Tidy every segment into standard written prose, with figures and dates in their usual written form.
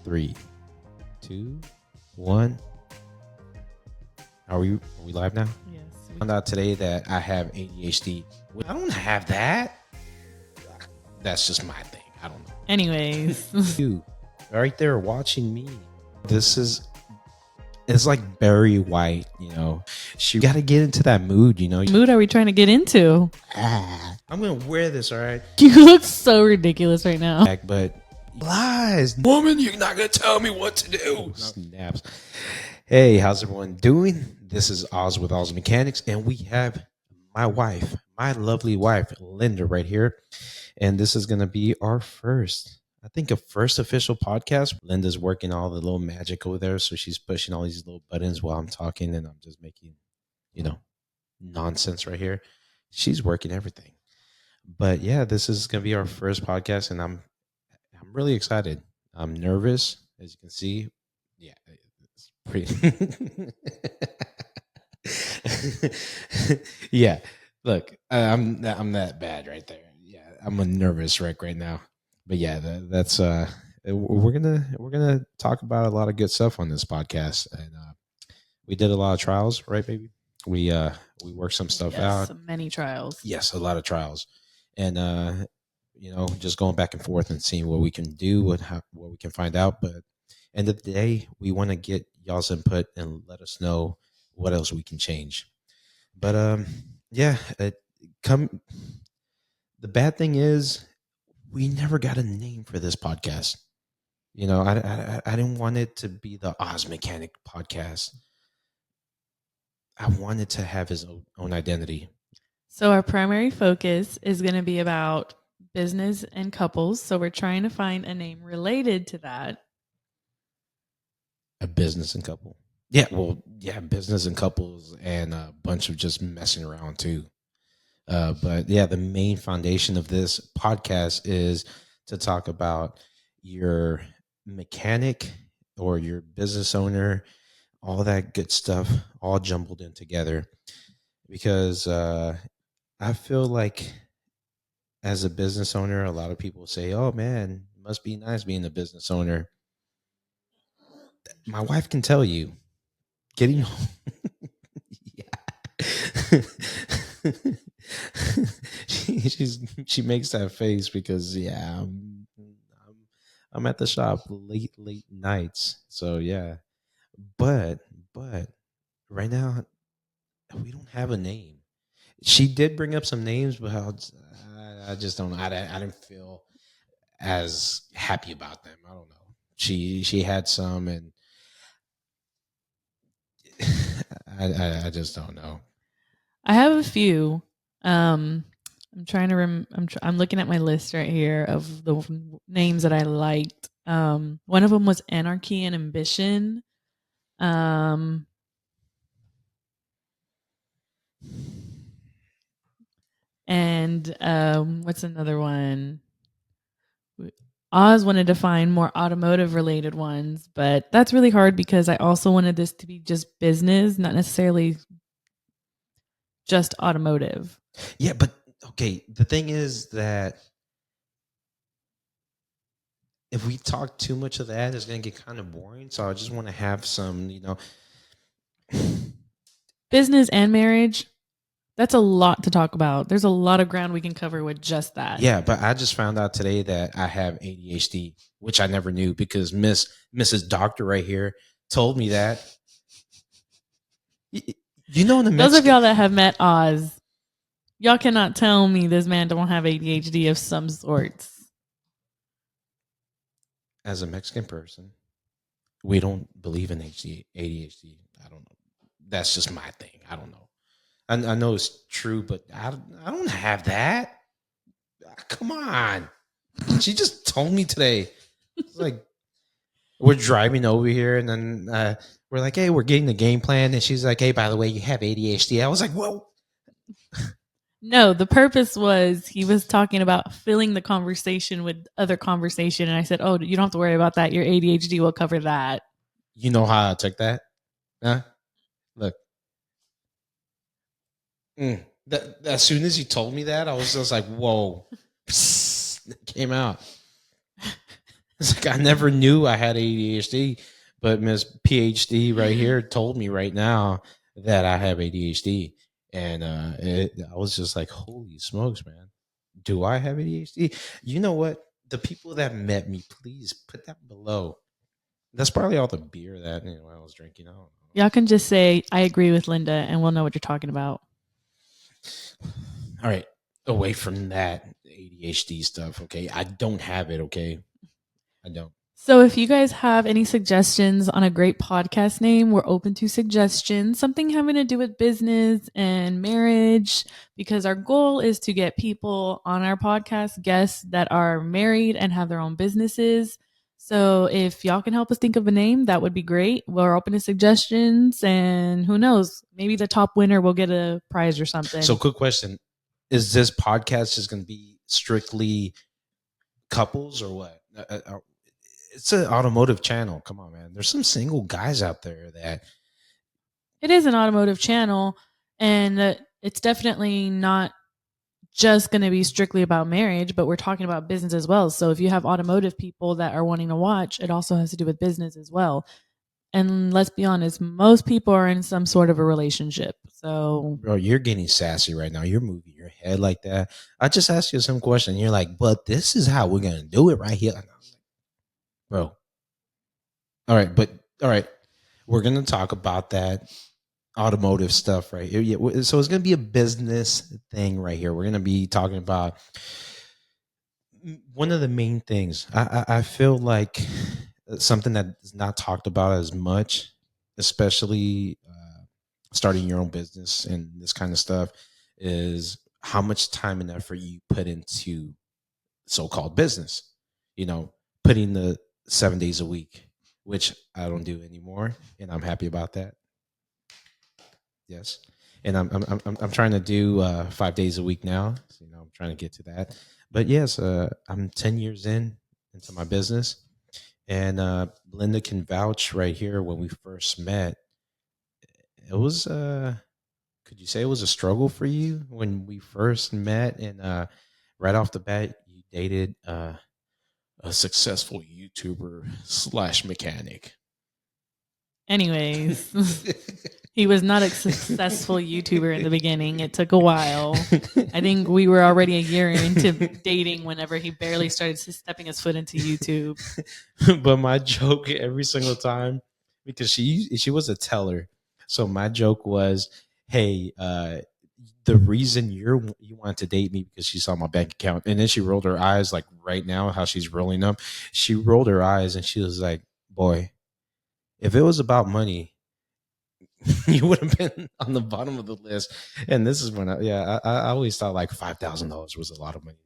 3, 2, 1. Are we live now? Yes. I found out today that I have ADHD. I don't have that. That's just my thing. I don't know. Anyways. You right there watching me. It's like Barry White, You got to get into that mood, What mood are we trying to get into? I'm going to wear this, all right? You look so ridiculous right now. But lies. Woman, you're not going to tell me what to do. Snaps. Hey, how's everyone doing? This is Oz with Oz Mechanics, and we have my wife, my lovely wife, Linda, right here. And this is going to be our first official podcast. Linda's working all the little magic over there, so she's pushing all these little buttons while I'm talking, and I'm just making, nonsense right here. She's working everything. But yeah, this is going to be our first podcast, and I'm really excited. I'm nervous, as you can see. Yeah, it's pretty. Yeah, look, I'm that bad right there. Yeah, I'm a nervous wreck right now. But yeah, that's we're gonna talk about a lot of good stuff on this podcast, and we did a lot of trials, right, baby? We worked some stuff out. Many trials. Yes, a lot of trials, and just going back and forth and seeing what we can do, what we can find out. But end of the day, we want to get y'all's input and let us know what else we can change. But yeah, the bad thing is we never got a name for this podcast. I didn't want it to be the Oz Mechanic podcast. I wanted to have his own identity. So our primary focus is going to be about business and couples. So we're trying to find a name related to that. A business and couple. Yeah, well, yeah, business and couples and a bunch of just messing around too. But yeah, the main foundation of this podcast is to talk about your mechanic or your business owner, all that good stuff, all jumbled in together. Because I feel like as a business owner, a lot of people say, "Oh man, it must be nice being a business owner." My wife can tell you, getting home. Yeah. she makes that face because I'm at the shop late nights. So yeah. But right now we don't have a name. She did bring up some names, but I just don't. I didn't feel as happy about them. I don't know. She had some, and I just don't know. I have a few. I'm trying to I'm looking at my list right here of the names that I liked. One of them was Anarchy and Ambition. And what's another one? Oz wanted to find more automotive related ones, but that's really hard because I also wanted this to be just business, not necessarily just automotive. Yeah, but okay, the thing is that if we talk too much of that, it's going to get kind of boring. So I just want to have some, business and marriage. That's a lot to talk about. There's a lot of ground we can cover with just that. Yeah, but I just found out today that I have ADHD, which I never knew because Mrs. Doctor right here told me that. Those of y'all that have met Oz, y'all cannot tell me this man don't have ADHD of some sorts. As a Mexican person, we don't believe in ADHD. I don't know. That's just my thing. I don't know. I know it's true, but I don't have that. Come on. She just told me today. It's like we're driving over here, and then we're like, hey, we're getting the game plan. And she's like, hey, by the way, you have ADHD. I was like, whoa. No, the purpose was he was talking about filling the conversation with other conversation. And I said, oh, you don't have to worry about that. Your ADHD will cover that. You know how I took that? Huh? Look. As soon as you told me that, I was just like, whoa. It came out. It's like I never knew I had ADHD, but Miss PhD right here told me right now that I have ADHD, and I was just like, "Holy smokes, man! Do I have ADHD?" You know what? The people that met me, please put that below. That's probably all the beer that I was drinking. I don't know. Y'all can just say, I agree with Linda, and we'll know what you're talking about. All right, away from that ADHD stuff. Okay, I don't have it. Okay, I don't. So, if you guys have any suggestions on a great podcast name, we're open to suggestions. Something having to do with business and marriage, because our goal is to get people on our podcast, guests that are married and have their own businesses. So, if y'all can help us think of a name, that would be great. We're open to suggestions, and who knows, maybe the top winner will get a prize or So, something. quick question: is this podcast just going to be strictly couples or what? It's an automotive channel. Come on, man. There's some single guys out there that It is an automotive channel, and it's definitely not just going to be strictly about marriage, but we're talking about business as well. So if you have automotive people that are wanting to watch, it also has to do with business as well. And let's be honest, most people are in some sort of a relationship. So bro, you're getting sassy right now. You're moving your head like that. I just asked you some question. You're like, but this is how we're gonna do it right here. And I was like, bro, all right, but all right, we're gonna talk about that automotive stuff right here. Yeah, so it's gonna be a business thing right here. We're gonna be talking about one of the main things. I feel like something that is not talked about as much, especially starting your own business and this kind of stuff, is how much time and effort you put into so-called business. You know, putting the 7 days a week, which I don't do anymore, and I'm happy about that. Yes, and I'm trying to do 5 days a week now. So, I'm trying to get to that. But yes, I'm 10 years into my business, and Linda can vouch right here. When we first met, it was could you say it was a struggle for you when we first met? And right off the bat, you dated a successful YouTuber slash mechanic. anyways, he was not a successful YouTuber in the beginning. It took a while. I think we were already a year into dating whenever he barely started stepping his foot into YouTube. But my joke every single time, because she was a teller, so my joke was, "Hey, the reason you wanted to date me because she saw my bank account," and then she rolled her eyes like right now how she's rolling them. She rolled her eyes and she was like, "Boy, if it was about money, you would have been on the bottom of the list." And this is when I always thought like $5,000 was a lot of money.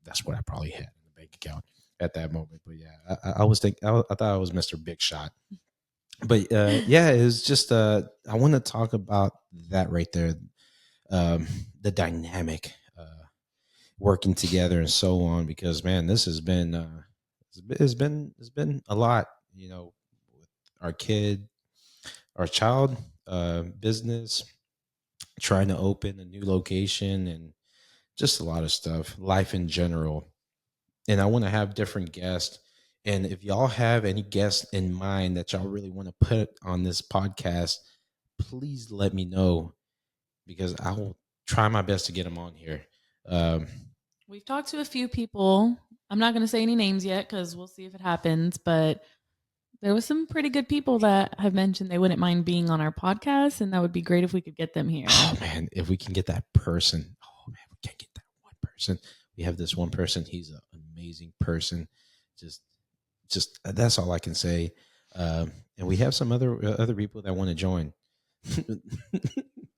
That's what I probably had in the bank account at that moment. But yeah, I was thinking, I thought I was Mr. Big Shot. But yeah, it was just I want to talk about that right there, the dynamic, working together and so on. Because man, this has been it's been a lot, with our kid, our child, business, trying to open a new location, and just a lot of stuff, life in general. And I want to have different guests. And if y'all have any guests in mind that y'all really want to put on this podcast, please let me know, because I will try my best to get them on here. Um, We've talked to a few people. I'm not going to say any names yet because we'll see if it happens, but there was some pretty good people that have mentioned they wouldn't mind being on our podcast, and that would be great if we could get them here. oh man, if we can get that person, oh man, we can't get that one person. We have this one person. He's an amazing person. Just, just that's all I can say. And we have some other people that want to join.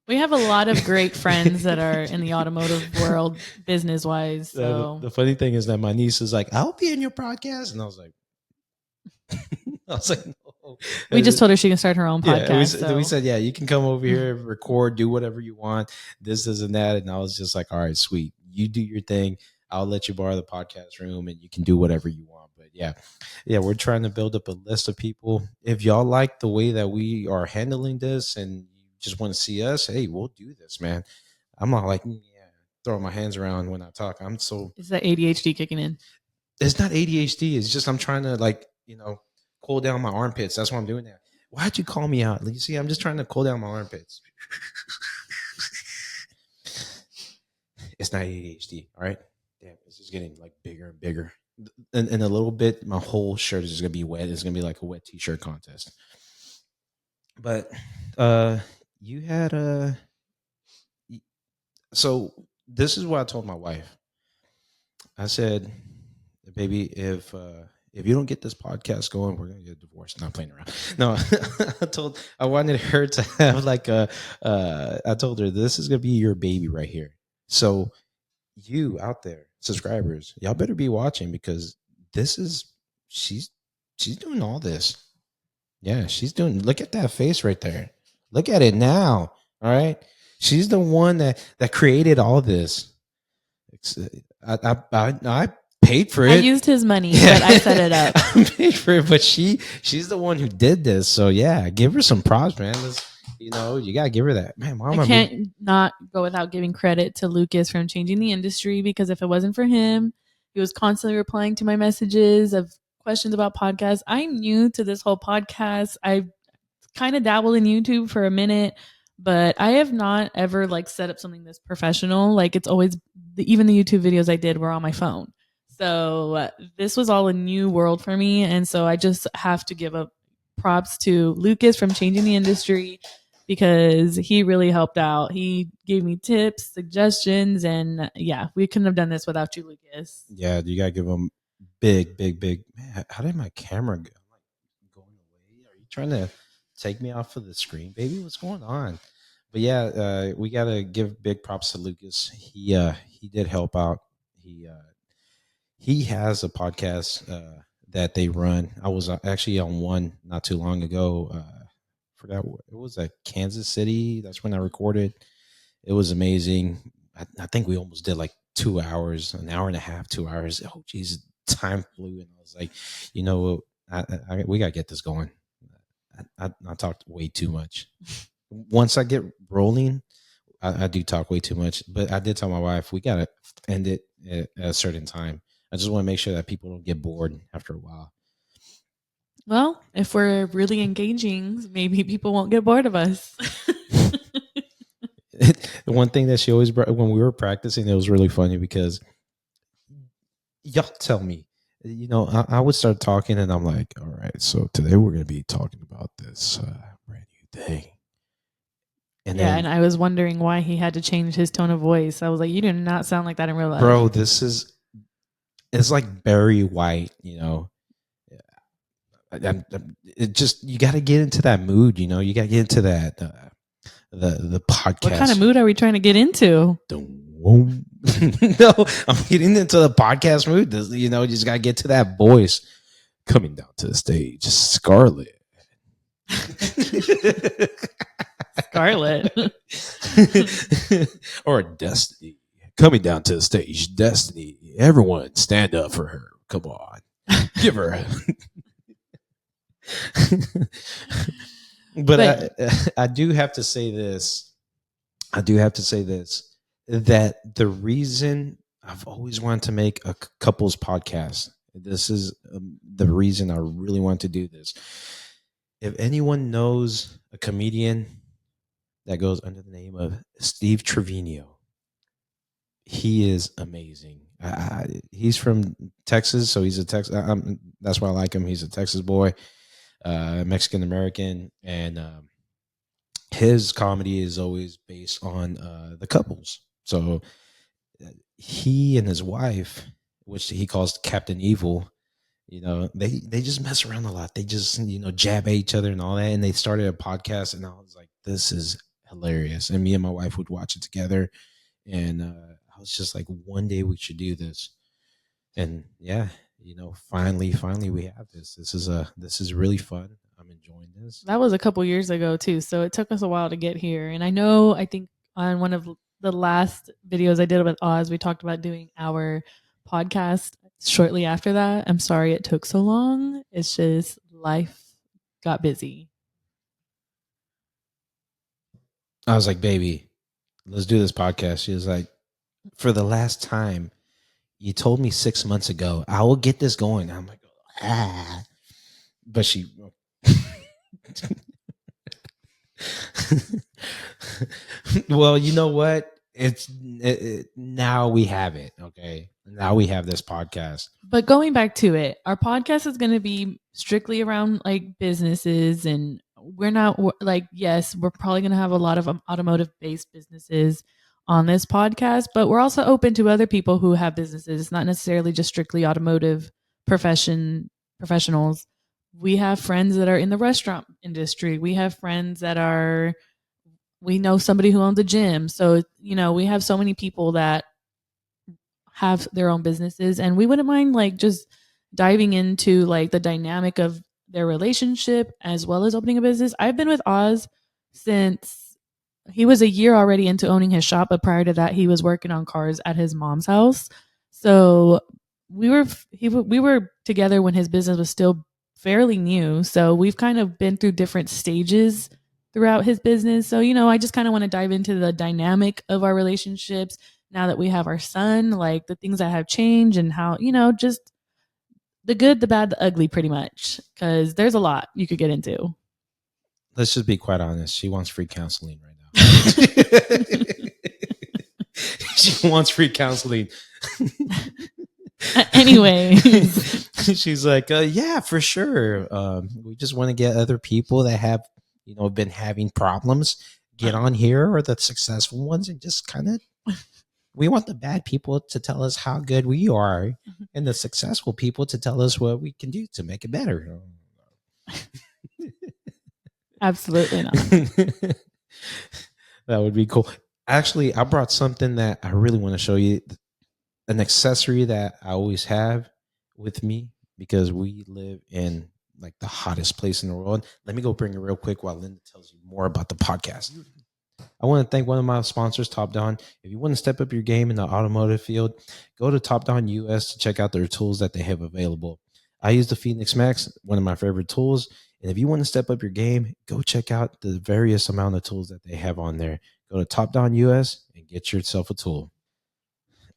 We have a lot of great friends that are in the automotive world, business wise. So The funny thing is that my niece is like, "I'll be in your podcast," and I was like, I was like, "No." we just told her she can start her own Yeah, podcast. we So said, "Yeah, you can come over here, record, do whatever you want, this and that." And I was just like, "All right, sweet, you do your thing. I'll let you borrow the podcast room, and you can do whatever you want." But yeah, we're trying to build up a list of people. If y'all like the way that we are handling this, and you just want to see us, hey, we'll do this, man. I'm not like, yeah, throwing my hands around when I talk. I'm so is that ADHD kicking in? It's not ADHD. It's just I'm trying to like cool down my armpits. That's why I'm doing that. Why'd you call me out? Like, you see, I'm just trying to cool down my armpits. It's not ADHD. All right. Damn, it's just getting like bigger and bigger. In a little bit, my whole shirt is just gonna be wet. It's gonna be like a wet t-shirt contest. But uh you had so this is what I told my wife. I said, baby, if you don't get this podcast going, we're gonna get divorced. Not playing around. No, I wanted her to have like I told her this is gonna be your baby right here. So you out there, subscribers, y'all better be watching because this is she's she's doing all this. Yeah, she's doing. Look at that face right there. Look at it now. All right, she's the one that created all this. I paid for I it. used his money, Yeah. but I set it up. I paid for it, but she's the one who did this. So yeah, give her some props, man. You gotta give her that, man. Mama, I can't not go without giving credit to Lucas from changing the industry, because if it wasn't for him, he was constantly replying to my messages of questions about podcasts. I'm new to this whole podcast. I kind of dabbled in YouTube for a minute, but I have not ever like set up something this professional. Like, it's always even the YouTube videos I did were on my phone. So this was all a new world for me, and so I just have to give up props to Lucas from changing the industry, because he really helped out. He gave me tips, suggestions, and yeah, we couldn't have done this without you, Lucas. yeah, you gotta give them big, big, big. Man, how did my camera go? I'm like going away. Are you trying to take me off of the screen, baby? What's going on? But yeah, we gotta give big props to Lucas. He did help out. He uh, he has a podcast that they run. I was actually on one not too long ago. Forgot what it was at Kansas City. That's when I recorded. It was amazing. I think we almost did like 2 hours, an hour and a half, 2 hours. Oh, geez, time flew, and I was like, we gotta get this going. I talked way too much. Once I get rolling, I do talk way too much. But I did tell my wife we gotta end it at a certain time. I just want to make sure that people don't get bored after a while. Well, if we're really engaging, maybe people won't get bored of us. The one thing that she always brought when we were practicing, it was really funny because y'all tell me, I would start talking and I'm like, all right, so today we're going to be talking about this brand new thing. And Yeah, then, and I was wondering why he had to change his tone of voice. I was like, you do not sound like that in real life. bro, it's like Barry White, it just, you got to get into that mood, you got to get into that, the podcast. What kind of mood are we trying to get into? No, I'm getting into the podcast mood. You just got to get to that voice. Coming down to the stage, Scarlett. Scarlett. Or Destiny. Coming down to the stage, Destiny. Everyone stand up for her. Come on. Give her a... But I do have to say this. That the reason I've always wanted to make a couples podcast, this is the reason I really want to do this. If anyone knows a comedian that goes under the name of Steve Trevino, he is amazing. He's from Texas, so he's a Texas. That's why I like him. He's a Texas boy, Mexican American, and his comedy is always based on the couples. So he and his wife, which he calls Captain Evil, they just mess around a lot. They just jab at each other and all that. And they started a podcast, and I was like, this is hilarious. And me and my wife would watch it together, and I was just like, one day we should do this. And yeah, finally we have this. This is really fun. I'm enjoying this. That was a couple years ago too, so it took us a while to get here. And I think on one of the last videos I did with Oz, we talked about doing our podcast shortly after that. I'm sorry it took so long. It's just life got busy. I was like, baby, let's do this podcast. She was like, for the last time, you told me 6 months ago, I will get this going. I'm like, ah. But she, well, you know what? Now we have it. Okay. Now we have this podcast. But going back to it, our podcast is going to be strictly around like businesses, and we're not like, yes, we're probably going to have a lot of automotive based businesses on this podcast, but we're also open to other people who have businesses. It's not necessarily just strictly automotive professionals. We have friends that are in the restaurant industry. We have friends that are, we know somebody who owns a gym. So, we have so many people that have their own businesses, and we wouldn't mind like just diving into like the dynamic of their relationship as well as opening a business. I've been with Oz since he was a year already into owning his shop, but prior to that he was working on cars at his mom's house. So we were together when his business was still fairly new. So we've kind of been through different stages throughout his business. So, I just kind of want to dive into the dynamic of our relationships now that we have our son, like the things that have changed and how, just the good, the bad, the ugly, pretty much. Because there's a lot you could get into. Let's just be quite honest. She wants free counseling right now. She wants free counseling. Anyway, she's like, yeah, for sure. We just want to get other people that have, been having problems get on here, or the successful ones, and just kind of, we want the bad people to tell us how good we are, and the successful people to tell us what we can do to make it better. Absolutely not. That would be cool. Actually, I brought something that I really want to show you, an accessory that I always have with me because we live in like the hottest place in the world. Let me go bring it real quick while Linda tells you more about the podcast. I want to thank one of my sponsors, Top Down. If you want to step up your game in the automotive field, go to Top Down US to check out their tools that they have available. I use the Phoenix Max, one of my favorite tools. And if you want to step up your game, go check out the various amount of tools that they have on there. Go to Top Down US and get yourself a tool.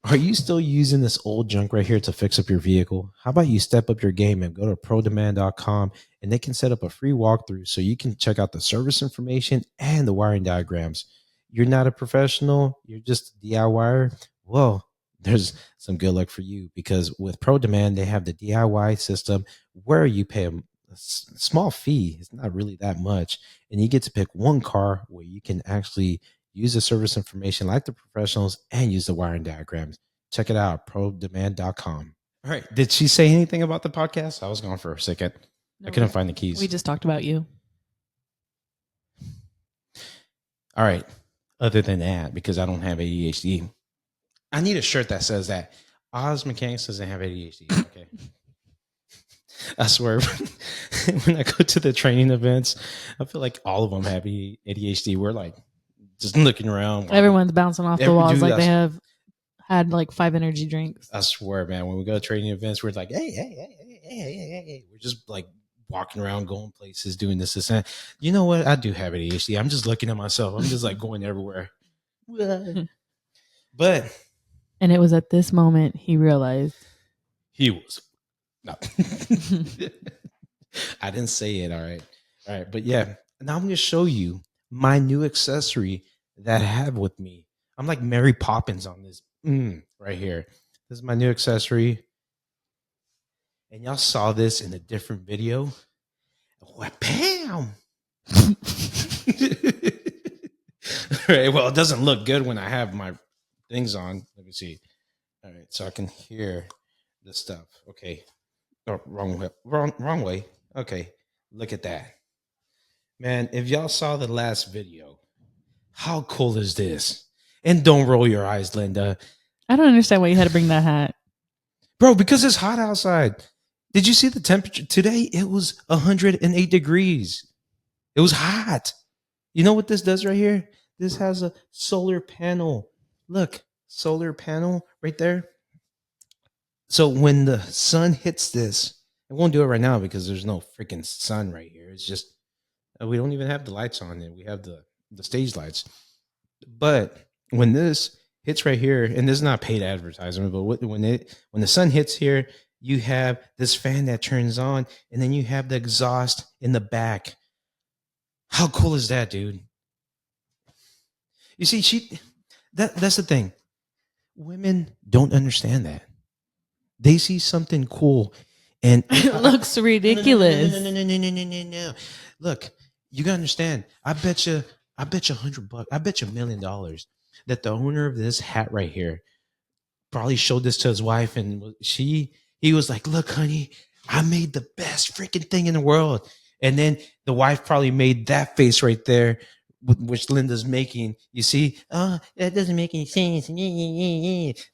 Are you still using this old junk right here to fix up your vehicle? How about you step up your game and go to prodemand.com, and they can set up a free walkthrough so you can check out the service information and the wiring diagrams. You're not a professional, you're just a DIYer. Well, there's some good luck for you, because with Pro Demand, they have the DIY system where you pay a small fee. It's not really that much. And you get to pick one car where you can actually use the service information like the professionals and use the wiring diagrams. Check it out, prodemand.com. All right. Did she say anything about the podcast? I was gone for a second. No, I couldn't find the keys. We just talked about you. All right. Other than that, because I don't have ADHD, I need a shirt that says that Oz Mechanics doesn't have ADHD. Okay. I swear, when I go to the training events, I feel like all of them have ADHD. We're like just looking around. Everyone's bouncing off the walls like they have had like 5 energy drinks. I swear, man, when we go to training events, we're like, hey. We're just like walking around, going places, doing this, and you know what? I do have ADHD. I'm just looking at myself. I'm just like going everywhere. But and it was at this moment he realized he was no. I didn't say it. All right. But yeah, now I'm going to show you my new accessory that I have with me. I'm like Mary Poppins on this right here. This is my new accessory. And y'all saw this in a different video. Bam! All right. Well, it doesn't look good when I have my things on. Let me see. All right. So I can hear the stuff. Okay. Oh, wrong way. Wrong way. Okay. Look at that. Man, if y'all saw the last video, how cool is this? And don't roll your eyes, Linda. I don't understand why you had to bring that hat. Bro, because it's hot outside. Did you see the temperature? Today, it was 108 degrees. It was hot. You know what this does right here? This has a solar panel. Look, solar panel right there. So when the sun hits this, I won't do it right now because there's no freaking sun right here. It's just, we don't even have the lights on it. We have the stage lights. But when this hits right here, and this is not paid advertisement, but when the sun hits here, you have this fan that turns on, and then you have the exhaust in the back. How cool is that, dude? You see, that's the thing. Women don't understand that. They see something cool, and It looks no, no, no, no, no, ridiculous. no, no, no, no, no, no, no. Look, you gotta understand. I bet you $100. I bet you $1 million that the owner of this hat right here probably showed this to his wife, and he was like, "Look, honey, I made the best freaking thing in the world." And then the wife probably made that face right there, which Linda's making. You see, that doesn't make any sense.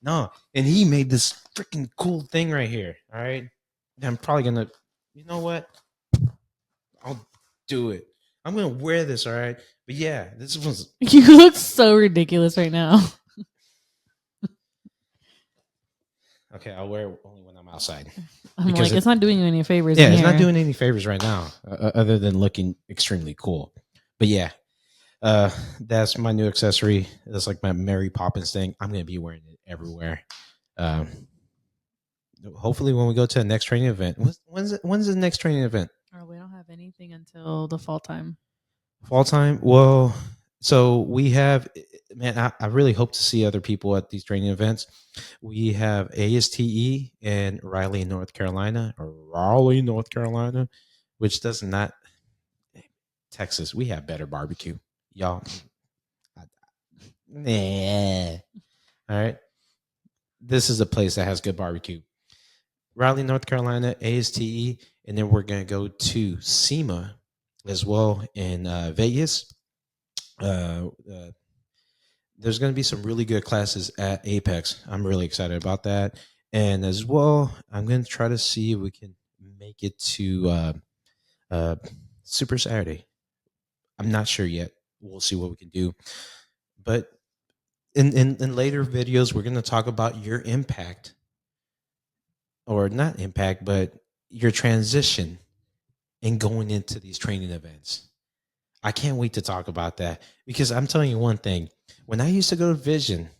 No, and he made this freaking cool thing right here. All right, I'm probably gonna, you know what? I'll do it. I'm gonna wear this. All right, but yeah, this was You look so ridiculous right now. okay. I'll wear it only when I'm outside I'm because like, it, it's not doing you any favors yeah, in it's not here. doing any favors right now, other than looking extremely cool. But yeah, that's my new accessory. That's like my Mary Poppins thing. I'm gonna be wearing it everywhere. Um, hopefully, when we go to the next training event, when's the next training event? Oh, we don't have anything until the fall time. Fall time. Well, so we have, man. I really hope to see other people at these training events. We have ASTE in Raleigh, North Carolina, which does not Texas. We have better barbecue, y'all. Nah. All right. This is a place that has good barbecue. Raleigh, North Carolina, ASTE, and then we're going to go to SEMA as well in Vegas. Uh, uh, there's going to be some really good classes at Apex. I'm really excited about that. And as well, I'm going to try to see if we can make it to uh, Super Saturday. I'm not sure yet. We'll see what we can do. But in later videos, we're going to talk about your impact, or not impact, but your transition in going into these training events. I can't wait to talk about that because I'm telling you one thing. When I used to go to Vision,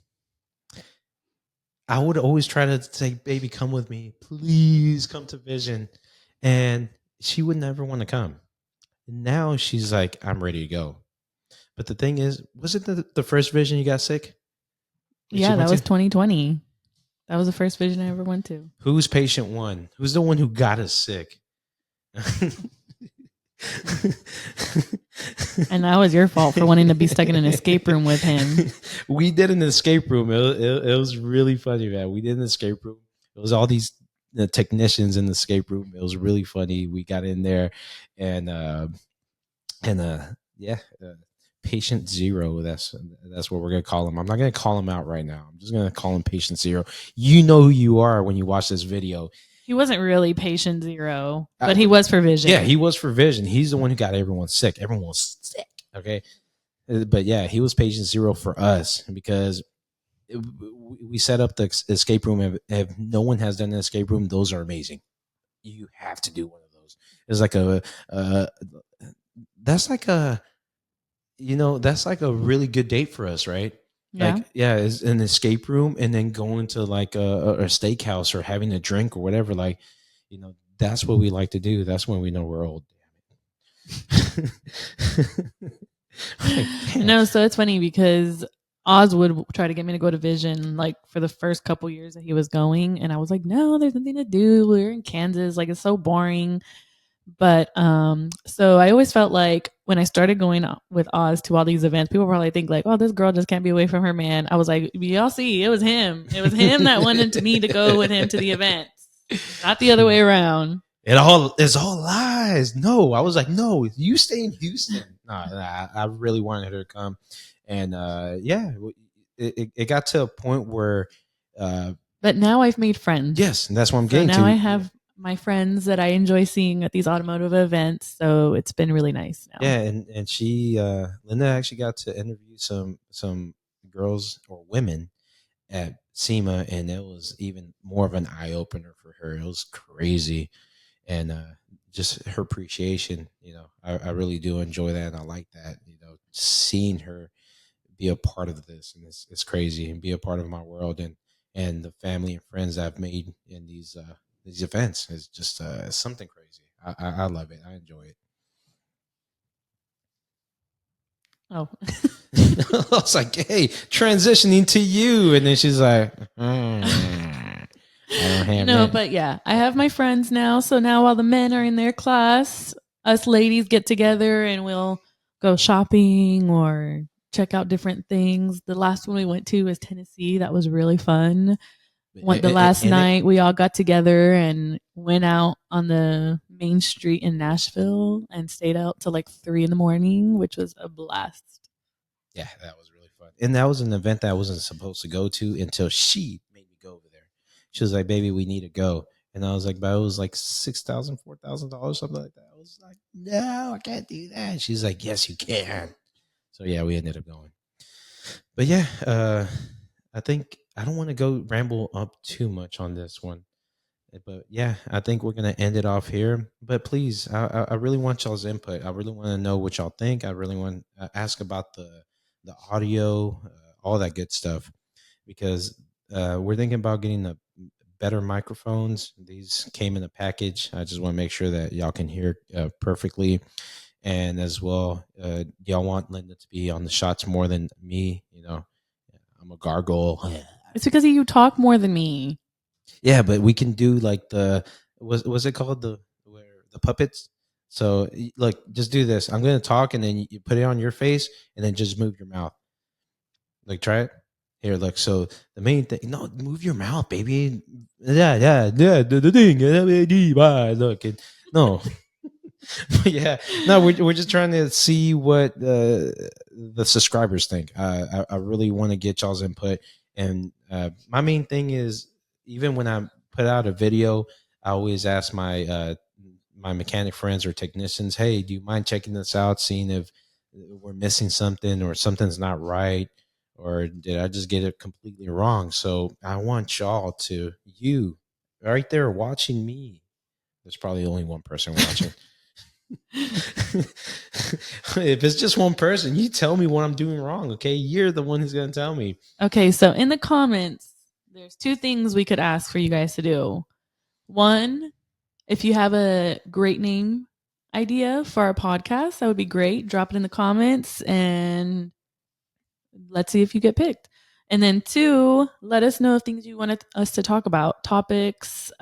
I would always try to say, "Baby, come with me. Please come to Vision." And she would never want to come. Now she's like, "I'm ready to go." But the thing is, was it the first Vision you got sick that you Yeah, went that to? was 2020. That was the first vision I ever went to. Who's patient one? Who's the one who got us sick? And that was your fault for wanting to be stuck in an escape room with him. We did an escape room. It was really funny, man. We did an escape room. It was all these technicians in the escape room. It was really funny. We got in there, and yeah, patient zero. That's what we're gonna call him. I'm not gonna call him out right now. I'm just gonna call him patient zero. You know who you are when you watch this video. He wasn't really patient zero, I, but he was for vision. yeah, he was for Vision. He's the one who got everyone sick. Everyone was sick. Okay, but yeah, he was patient zero for us because we set up the escape room. If no one has done an escape room, those are amazing. You have to do one of those. It's like uh, that's like a that's like a really good date for us, right? Yeah. Like, yeah, it's an escape room and then going to like a steakhouse or having a drink or whatever. Like, that's what we like to do. That's when we know we're old. Damn it. Like, damn. No, so it's funny because Oz would try to get me to go to Vision like for the first couple years that he was going, and I was like, no, there's nothing to do. We're in Kansas, like it's so boring. But so I always felt like when I started going with Oz to all these events, people probably think like, oh, this girl just can't be away from her man. I was like, y'all see, it was him. It was him that wanted me to go with him to the events, not the other way around. It's all lies. No, I was like, no, you stay in Houston. No, I really wanted her to come, and yeah, it got to a point where, uh, But now I've made friends. yes, and that's what I'm So getting now I to. have my friends that I enjoy seeing at these automotive events. So it's been really nice now. Yeah, and she Linda actually got to interview some girls or women at SEMA, and it was even more of an eye opener for her. It was crazy, and just her appreciation. I really do enjoy that, and I like that. Seeing her be a part of this, and it's crazy, and be a part of my world, and the family and friends I've made in these events is just something crazy. I love it. I enjoy it. Oh. I was like, hey, transitioning to you. And then she's like, I don't have No, that. but yeah, I have my friends now. So now while the men are in their class, us ladies get together and we'll go shopping or check out different things. The last one we went to was Tennessee. That was really fun. Went the last And it, night, we all got together and went out on the main street in Nashville and stayed out till like 3 in the morning, which was a blast. yeah, that was really fun. And that was an event that I wasn't supposed to go to until she made me go over there. She was like, baby, we need to go. And I was like, but it was like $6,000, $4,000, something like that. I was like, no, I can't do that. She's like, yes, you can. So yeah, we ended up going. But yeah, I think I don't want to go ramble up too much on this one. But yeah, I think we're gonna end it off here. But please, I really want y'all's input. I really want to know what y'all think. I really want to ask about the audio, all that good stuff, because we're thinking about getting the better microphones. These came in a package. I just want to make sure that y'all can hear perfectly, and as well, y'all want Linda to be on the shots more than me. You know, I'm a gargoyle. It's because you talk more than me. Yeah, but we can do like the was it called the where the puppets? So look, just do this. I'm gonna talk, and then you put it on your face, and then just move your mouth. Like try it. Here, look. So the main thing, no, move your mouth, baby. Yeah, yeah, yeah. The thing. Look, no, yeah, no. We're just trying to see what the subscribers think. I really want to get y'all's input, and my main thing is even when I put out a video, I always ask my mechanic friends or technicians, hey, do you mind checking this out, seeing if we're missing something or something's not right, or did I just get it completely wrong? So I want y'all to you right there watching me. There's probably only one person watching. If it's just one person, you tell me what I'm doing wrong. Okay, you're the one who's gonna tell me. Okay, so in the comments, there's two things we could ask for you guys to do. One, if you have a great name idea for our podcast, that would be great. Drop it in the comments and let's see if you get picked. And then two, let us know of things you wanted us to talk about, topics,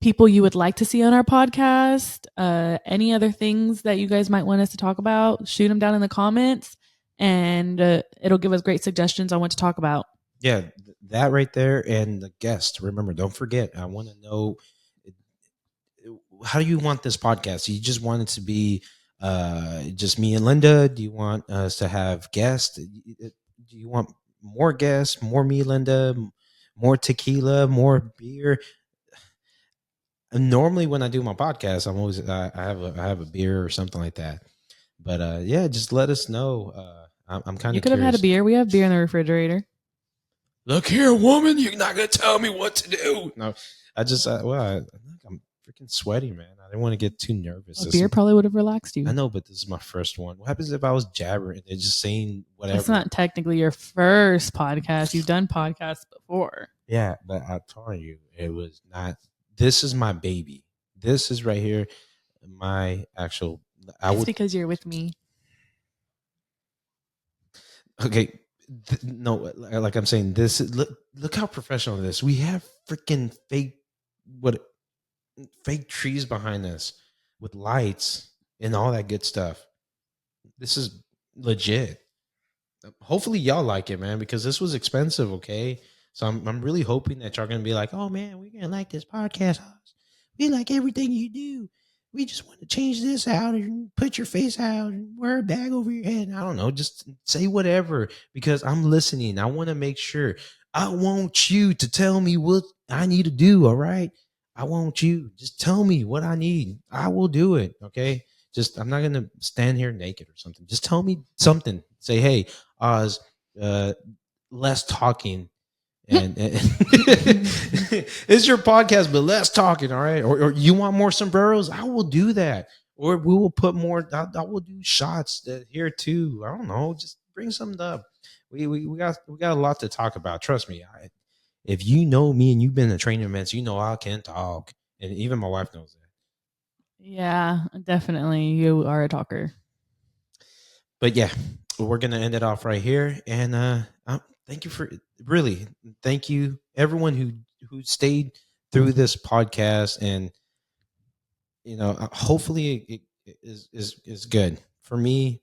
people you would like to see on our podcast, any other things that you guys might want us to talk about. Shoot them down in the comments, and it'll give us great suggestions on what to talk about. Yeah, that right there, and the guest. Remember, don't forget. I want to know how do you want this podcast? Do you just want it to be just me and Linda? Do you want us to have guests? Do you want more guests, more me, Linda, more tequila, more beer? And normally, when I do my podcast, I'm always I have a beer or something like that. But yeah, just let us know. I'm kind You of could have had a curious. beer. We have beer in the refrigerator. Look here, woman, you're not gonna tell me what to do. No, I just I'm freaking sweaty, man. I didn't want to get too nervous. A beer probably would have relaxed I you. know, but this is my first one. What happens if I was jabbering and just saying That's whatever? not technically your first podcast. You've done podcasts before. Yeah, but I told you it was not. This is my baby. This is right here. My actual. I It's would because you're with me. okay. No, like I'm saying, this look how professional this. We have freaking fake what fake trees behind us with lights and all that good stuff. This is legit. Hopefully y'all like it, man, because this was expensive. Okay, so I'm really hoping that y'all gonna be like, oh man, we're gonna like this podcast. We like everything you do. We just want to change this out and put your face out and wear a bag over your head. I don't know, just say whatever because I'm listening. I want to make sure. I want you to tell me what I need to do. All right, I want you just tell me what I need. I will do it. Okay, just I'm not gonna stand here naked or something. Just tell me something. Say, hey, Oz, uh, less talking and it's your podcast, but less talking, all right? Or you want more sombreros? I will do that. Or we will put more. I will do shots here too. I don't know. bring something up. We got a lot to talk about. Trust me. If you know me and you've been to training events, you know I can talk, and even my wife knows that. Yeah, definitely. You are a talker. But yeah, we're gonna end it off right here. And thank you for really thank you everyone who stayed through this podcast, and hopefully it is good for me.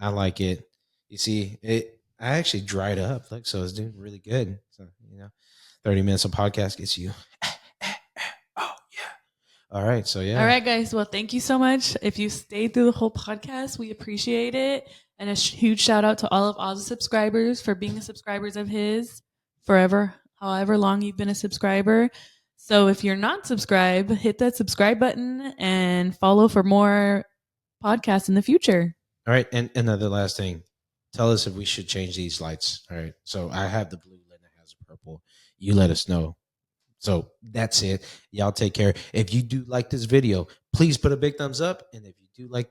I like it. You see, I actually dried up, like, so it's doing really good. So 30 minutes of podcast gets you. Oh yeah. All right. So All yeah. right, guys. Well, thank you so much. If you stayed through the whole podcast, we appreciate it. And a huge shout out to all of Oz's subscribers for being subscribers of his forever, however long you've been a subscriber. So if you're not subscribed, hit that subscribe button and follow for more podcasts in the future. All right. And another last thing. Tell us if we should change these lights. All right. So I have the blue, Linda has the purple. You let us know. So that's it. Y'all take care. If you do like this video, please put a big thumbs up. And if you do like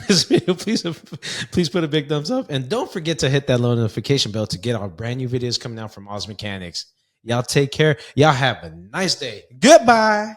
this video, please put a big thumbs up. And don't forget to hit that little notification bell to get our brand new videos coming out from Oz Mechanics. Y'all take care. Y'all have a nice day. Goodbye.